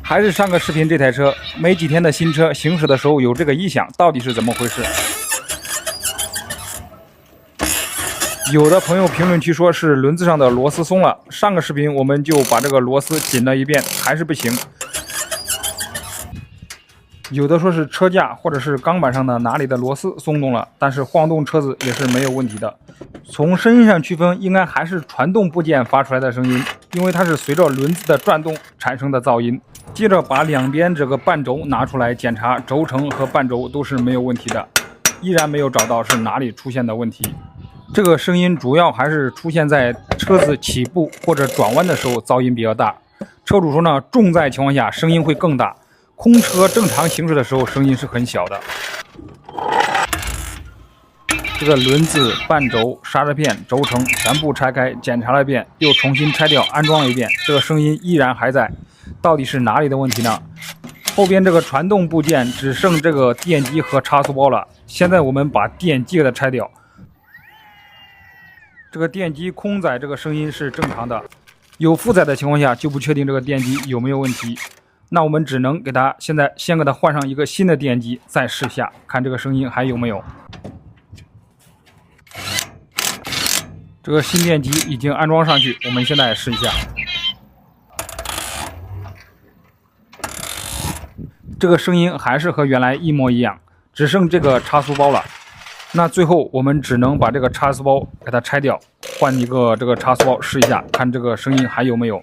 还是上个视频这台车，没几天的新车行驶的时候有这个异响，到底是怎么回事？有的朋友评论区说是轮子上的螺丝松了，上个视频我们就把这个螺丝紧了一遍，还是不行。有的说是车架或者是钢板上的哪里的螺丝松动了，但是晃动车子也是没有问题的。从声音上区分，应该还是传动部件发出来的声音，因为它是随着轮子的转动产生的噪音。接着把两边这个半轴拿出来检查，轴承和半轴都是没有问题的，依然没有找到是哪里出现的问题。这个声音主要还是出现在车子起步或者转弯的时候噪音比较大。车主说呢，重载情况下声音会更大，空车正常行驶的时候声音是很小的。这个轮子、半轴、刹车片、轴承全部拆开检查了一遍，又重新拆掉安装了一遍，这个声音依然还在，到底是哪里的问题呢？后边这个传动部件只剩这个电机和差速包了，现在我们把电机给它拆掉。这个电机空载这个声音是正常的，有负载的情况下就不确定这个电机有没有问题，那我们只能给它现在先给它换上一个新的电机，再试一下看这个声音还有没有。这个新电机已经安装上去，我们现在试一下。这个声音还是和原来一模一样，只剩这个差速包了。那最后我们只能把这个差速包给它拆掉，换一个这个差速包试一下，看这个声音还有没有。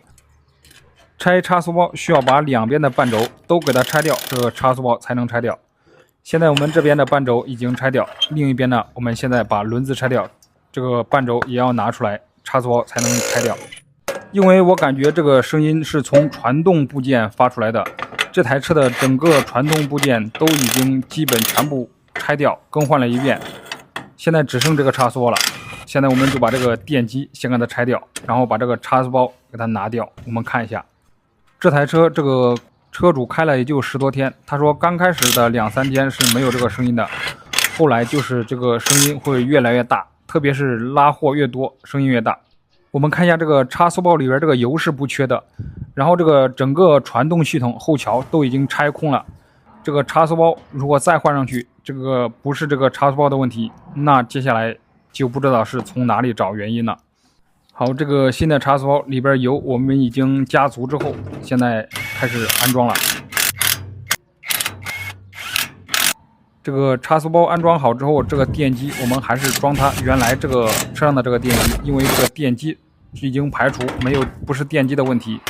拆差速包需要把两边的半轴都给它拆掉，这个差速包才能拆掉。现在我们这边的半轴已经拆掉，另一边呢，我们现在把轮子拆掉，这个半轴也要拿出来，差速包才能拆掉。因为我感觉这个声音是从传动部件发出来的，这台车的整个传动部件都已经基本全部拆掉更换了一遍，现在只剩这个差速包了。现在我们就把这个电机先给它拆掉，然后把这个差速包给它拿掉。我们看一下这台车，这个车主开了也就10多天，他说刚开始的2-3天是没有这个声音的，后来就是这个声音会越来越大，特别是拉货越多声音越大。我们看一下这个差速包里边这个油是不缺的，然后这个整个传动系统后桥都已经拆空了，这个差速包如果再换上去，这个不是这个差速包的问题，那接下来就不知道是从哪里找原因了。好，这个新的差速包里边油我们已经加足之后，现在开始安装了。这个差速包安装好之后，这个电机我们还是装它原来这个车上的这个电机，因为这个电机已经排除不是电机的问题。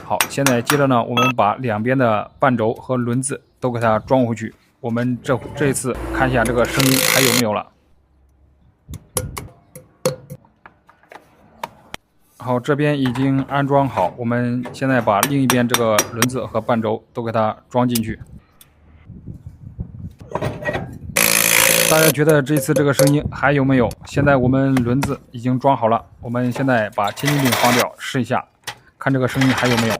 好，现在接着呢，我们把两边的半轴和轮子都给它装回去。我们这一次看一下这个声音还有没有了。好，这边已经安装好，我们现在把另一边这个轮子和半轴都给它装进去。大家觉得这次这个声音还有没有？现在我们轮子已经装好了，我们现在把千斤顶放掉试一下，看这个声音还有没有。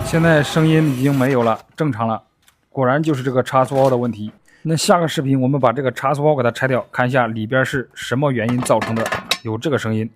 现在声音已经没有了，正常了，果然就是这个差速包的问题。那下个视频我们把这个差速包给它拆掉，看一下里边是什么原因造成的有这个声音。